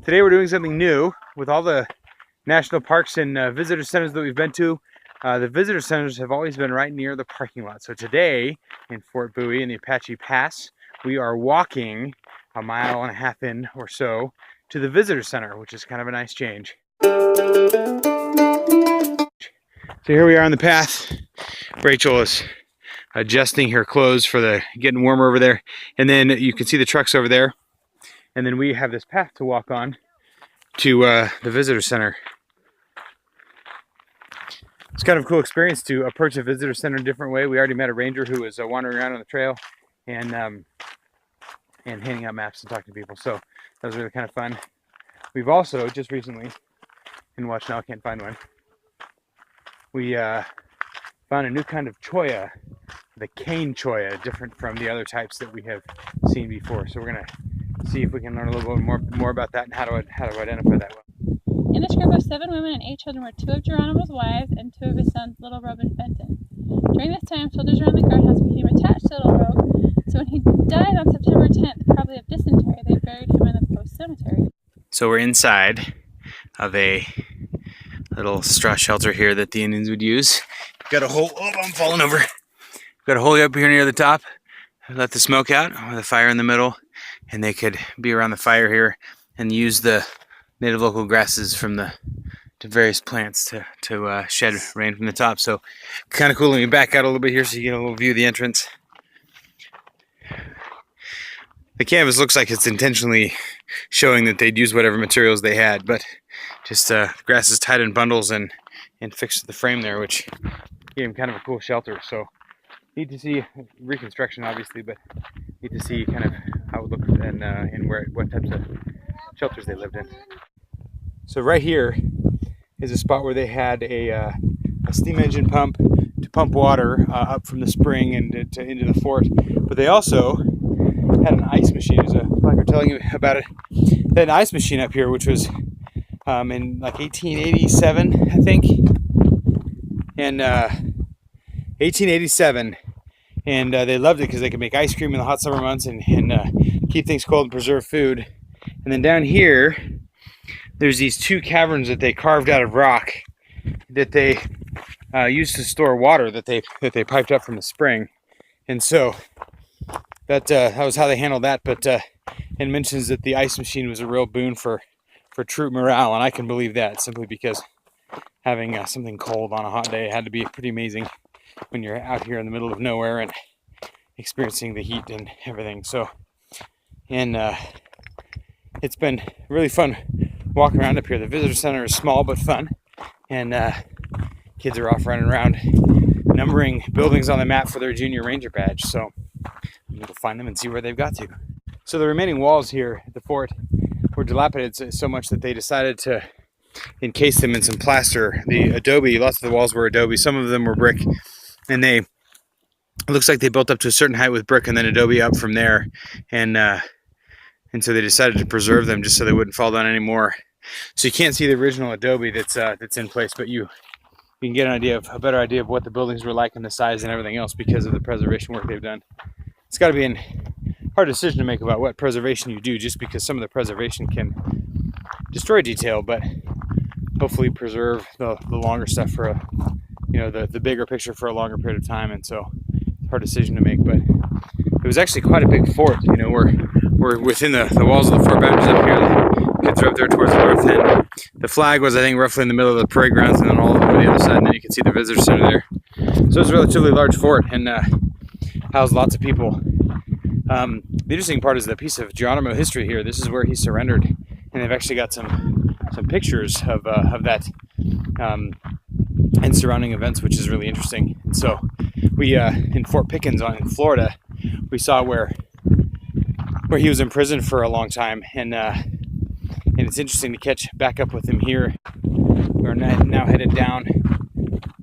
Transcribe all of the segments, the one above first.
Today we're doing something new with all the national parks and visitor centers that we've been to. The visitor centers have always been right near the parking lot. So today in Fort Bowie in the Apache Pass, we are walking a mile and a half in or so to the visitor center, which is kind of a nice change. So here we are on the path. Rachel is adjusting her clothes for the getting warmer over there. And then you can see the trucks over there. And then we have this path to walk on to the visitor center. It's kind of a cool experience to approach a visitor center in a different way. We already met a ranger who was wandering around on the trail and handing out maps and talking to people. So that was really kind of fun. We've also just recently, and watch now, I can't find one. We found a new kind of cholla, the cane cholla, different from the other types that we have seen before. So we're gonna see if we can learn a little bit more about that and how to identify that one. In this group of 7 women and 8 children were 2 of Geronimo's wives and 2 of his sons, Little Robe and Fenton. During this time, soldiers around the guardhouse became attached to Little Robe, so when he died on September 10th, probably of dysentery, they buried him in the post cemetery. So we're inside of a little straw shelter here that the Indians would use. Got a hole, oh, I'm falling over. Got a hole up here near the top. Let the smoke out with a fire in the middle, and they could be around the fire here and use the native local grasses from the various plants to shed rain from the top. So kind of cool. Let me back out a little bit here so you get a little view of the entrance. The canvas looks like it's intentionally showing that they'd use whatever materials they had, but just grass is tied in bundles and fixed to the frame there, which gave them kind of a cool shelter. So need to see reconstruction, obviously, but need to see kind of how it looked and what types of shelters they lived in. So right here is a spot where they had a steam engine pump to pump water up from the spring and into the fort, but they also had an ice machine. There's a placard telling you about it. They had an ice machine up here, which was in like 1887, I think, and 1887. And they loved it because they could make ice cream in the hot summer months and keep things cold and preserve food. And then down here, there's these 2 caverns that they carved out of rock that they used to store water that they piped up from the spring. And so that was how they handled that. But it mentions that the ice machine was a real boon for troop morale, and I can believe that simply because having something cold on a hot day had to be pretty amazing when you're out here in the middle of nowhere and experiencing the heat and everything. So, and it's been really fun walking around up here. The visitor center is small but fun, and kids are off running around numbering buildings on the map for their junior ranger badge. So I'm going to find them and see where they've got to. So the remaining walls here at the fort were dilapidated so much that they decided to encase them in some plaster. The adobe, lots of the walls were adobe, some of them were brick, and it looks like they built up to a certain height with brick and then adobe up from there, and so they decided to preserve them just so they wouldn't fall down anymore. So you can't see the original adobe that's in place, but you can get a better idea of what the buildings were like and the size and everything else because of the preservation work they've done. It's got to be a hard decision to make about what preservation you do, just because some of the preservation can destroy detail, but hopefully preserve the longer stuff for the bigger picture for a longer period of time. And so hard decision to make, but it was actually quite a big fort. We're within the walls of the fort boundaries up here. The kids are up there towards the north end. The flag was, I think, roughly in the middle of the parade grounds, and then all the way to the other side, and then you can see the visitor center there. So it's a relatively large fort and housed lots of people. The interesting part is the piece of Geronimo history here. This is where he surrendered, and they've actually got some pictures of that and surrounding events, which is really interesting. And so we in Fort Pickens in Florida, we saw where he was imprisoned for a long time, and it's interesting to catch back up with him here. We're now headed down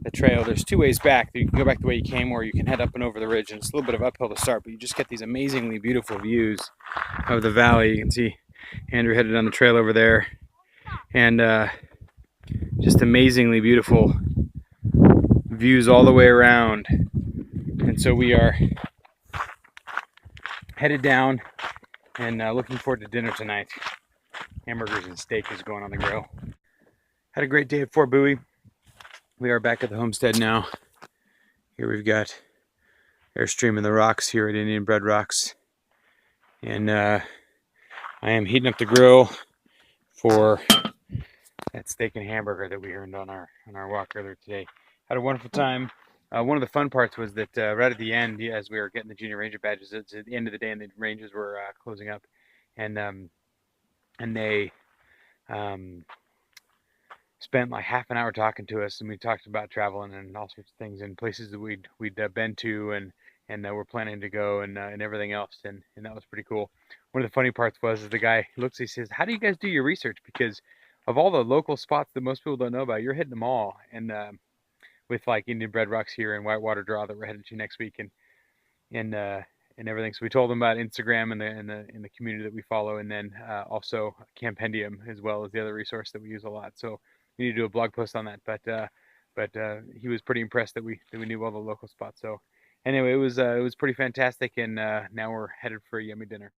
the trail. There's 2 ways back. You can go back the way you came, or you can head up and over the ridge, and it's a little bit of uphill to start, but you just get these amazingly beautiful views of the valley. You can see Andrew headed on the trail over there, and just amazingly beautiful views all the way around. And so we are headed down and looking forward to dinner tonight. hamburgers and steak is going on the grill. Had a great day at Fort Bowie. We are back at the homestead now. Here we've got Airstream in the rocks here at Indian Bread Rocks. And I am heating up the grill for that steak and hamburger that we earned on our walk earlier today. Had a wonderful time. One of the fun parts was that right at the end, as we were getting the junior ranger badges, it's at the end of the day and the ranges were closing up, and they spent like half an hour talking to us, and we talked about traveling and all sorts of things and places that we'd been to and we're planning to go and everything else, and that was pretty cool. One of the funny parts was the guy looks, he says, "How do you guys do your research? Because of all the local spots that most people don't know about, you're hitting them all." And with like Indian Bread Rocks here and Whitewater Draw that we're headed to next week, and everything. So we told them about Instagram and the community that we follow, and then also Campendium as well as the other resource that we use a lot. So we need to do a blog post on that. But he was pretty impressed that we knew all the local spots. So anyway, it was pretty fantastic, and now we're headed for a yummy dinner.